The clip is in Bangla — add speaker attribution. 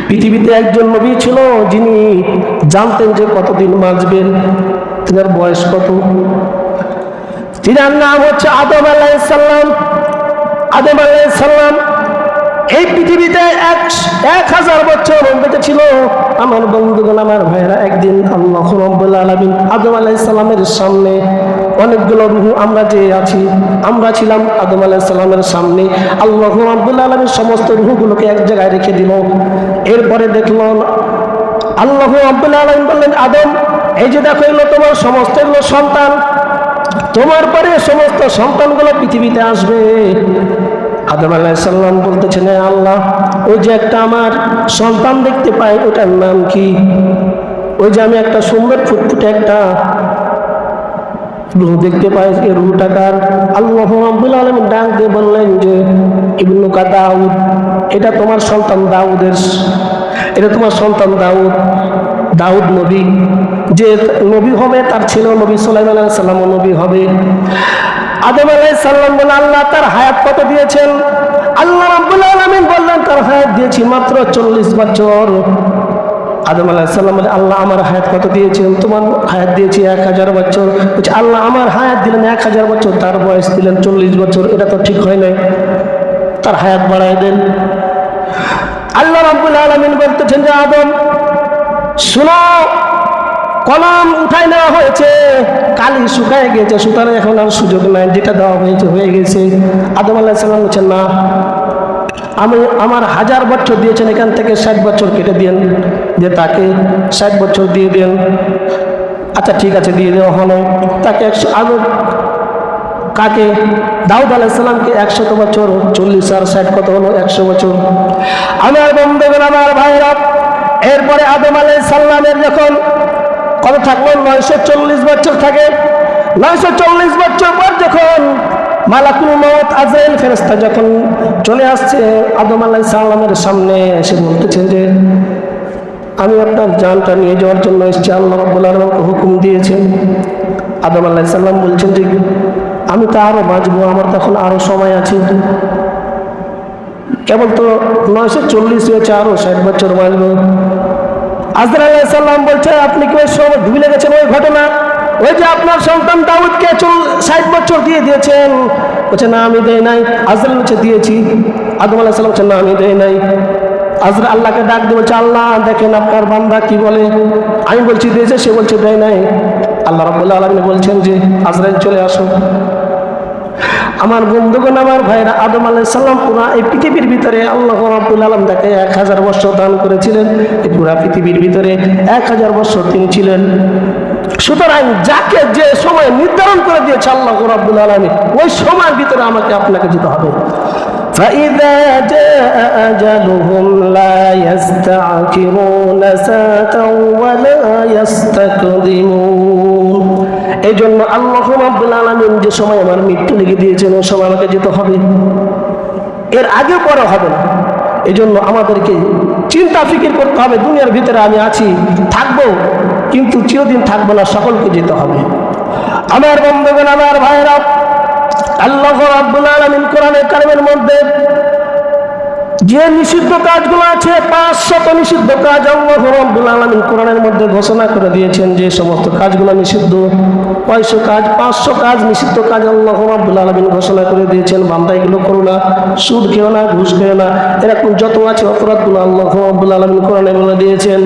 Speaker 1: পৃথিবীতে একজন নবী ছিল যিনি জানতেন যে কতদিন বাঁচবেন, তিনার বয়স কত। তিনার নাম হচ্ছে আদম আলাইহিস সালাম। আদম আলাইহিস সালাম এই পৃথিবীতে 1000 বছর বেঁচে ছিল। আমার বন্ধুগণ, আমার ভাইরা, একদিন আল্লাহ রাব্বুল আলামিন আদম আলাইহিস সালামের সামনে অনেকগুলো রূহ, আমরা যে আছি, আমরা ছিলাম আদম আলাইহিস সালামের সামনে। আল্লাহ রাব্বুল আলামিন সমস্ত রূহগুলোকে এক জায়গায় রেখে দিল। এরপরে দেখল আল্লাহ রাব্বুল আলামিন বললেন, আদম, এই যে দেখো, এগুলো তোমার সমস্ত সন্তান, তোমার পরে সমস্ত সন্তানগুলো পৃথিবীতে আসবে। আদম আলাইহিস সালাম বলতেছেন, হে আল্লাহ, ওই যে একটা আমার সন্তান দেখতে পাই, ওটার নাম কি? ওই যে আমি একটা সুন্দর ফুটফুটে একটা রূহ দেখতে পাই, এই রূহটা কার? আল্লাহ রাব্বুল আলামিন ডাক দিয়ে বললেন যে, ইবনুকা দাউদ, এটা তোমার সন্তান দাউদের, এটা তোমার সন্তান দাউদ। দাউদ নবী, যে নবী হবে তার ছেলে নবী সুলাইমান আলাইহিস সালাম নবী হবে। আদম আলাইহিস সালাম বলেন, আল্লাহ তার হায়াত কত দিয়েছেন? আল্লাহ রাব্বুল আলামিন বললেন, তার হায়াত দিয়েছি মাত্র 40 বছর। আদম আলাইহিস সালাম বলে, আল্লাহ আমার হায়াত কত দিয়েছেন? তোমার হায়াত দিয়েছি 1000 বছর। বলছে, আল্লাহ আমার হায়াত দিলেন 1000 বছর, তার বয়স দিলেন 40 বছর, এটা তো ঠিক হয় নাই, তার হায়াত বাড়ায় দেন। আল্লাহ রাব্বুল আলামিন বলতেছেন যে, আদম শুনো, কলম উঠাই নেওয়া হয়েছে, কালি শুকায় গেছে, সুতরাং এখন আর সুযোগ নাই, যেটা দেওয়া হয়েছে হয়ে গেছে। আদম আলাইহিস সালাম বলছেন, না, আমার 1000 বছর দিয়েছেন, এখান থেকে 60 বছর কেটে দেন, যে তাকে 60 বছর দিয়ে দেন। আচ্ছা ঠিক আছে, দিয়ে দেওয়া হলো। তাকে 100, কাকে? দাউদ আলাইহিস সালামকে 100 বছর, 40 আর 60 কত হলো? 100 বছর। আমার বন্ধুগণ, আমার ভাইরা, এরপরে আদম আলাইহিস সালামের যখন কত থাকলো? 940 বছর থাকে। 940 বছর পর যখন মালাকুল মউত আজরাইল ফেরেশতা যখন চলে আসছে আদম আলাইহিস সালামের সামনে, এসে বলতেছে যে, আমি আপনার জানটা নিয়ে যাওয়ার জন্য এসেছি, আল্লাহ রাব্বুল আলামিন হুকুম দিয়েছেন। আদম আলাইহিস সালাম বলছেন যে, আমি তো আরো বাঁচবো, আমার তখন আরো সময় আছে, কেবল তো 940 হয়েছে, আরো 60 বছর বাঁচবো। আজরাইল আলাইহিস সালাম বলছে, আপনি কি ওই সময় ভুলে গেছেন ওই ঘটনা? ওই যে আপনার সন্তান দাউদকে 60 বছর দিয়ে দিয়েছেন। বলছে, না আমি দেই নাই। আজরাইল বলছে, দিয়েছি। আদম আলাইহিস সালাম বলছে, না আমি দেই নাই। আজরাইল আল্লাহকে ডাক দিয়ে বলছে, আল্লাহ দেখেন আপনার বান্দা কি বলে, আমি বলছি দিয়েছে, সে বলছে দেয় নাই। আল্লাহ রাব্বুল আলামিন বলছেন যে, আজরাইল চলে আসো। আমার বন্ধুগণ, আমার ভাইরা, আদম আলাইহিস সালাম পুরা এই পৃথিবীর ভিতরে আল্লাহ রাব্বুল আলামিন তাকে 1000 বছর দান করেছিলেন। এই পুরা পৃথিবীর ভিতরে 1000 বছর তিনি ছিলেন। সুতরাং যাকে যে সময় নির্ধারণ করে দিয়েছে আল্লাহ রাব্বুল আলামিন, ওই সময়ের ভিতরে আমাকে আপনাকে যেতে হবে। فَإِذَا جَاءَ أَجَلُهُمْ لَا يَسْتَعْخِرُونَ سَاعَةً وَلَا يَسْتَقْدِمُونَ। এই জন্য আল্লাহ রাব্বুল আলামিন যে সময় আমার মৃত্যু লিখে দিয়েছেন, ওই সময় আমাকে যেতে হবে, এর আগে পরে হবে না। এই জন্য আমাদেরকে চিন্তা ফিকির করতে হবে, দুনিয়ার ভিতরে আমি আছি, থাকবো, কিন্তু চিরদিন থাকবো না, সকলকে যেতে হবে। আমার বন্ধুগণ, আমার ভাইরা, আল্লাহ রাব্বুল আলামিন কোরআনে কারিমের মধ্যে যে নিষিদ্ধ কাজগুলো আছে, 500 নিষিদ্ধ কাজ আল্লাহ রাব্বুল আলামিন কোরআনের মধ্যে ঘোষণা করে দিয়েছেন, যে সমস্ত কাজগুলো নিষিদ্ধ। 500 কাজ, 500 কাজ নিষিদ্ধ কাজ আল্লাহ রাব্বুল আলামিন ঘোষণা করে দিয়েছেন। বান্দা এগুলো করো না, সুদ খেও না, ঘুষ খেও না, এরকম যত আছে অপরাধগুলো আল্লাহ রাব্বুল আলামিন কোরআনে বলে দিয়েছেন।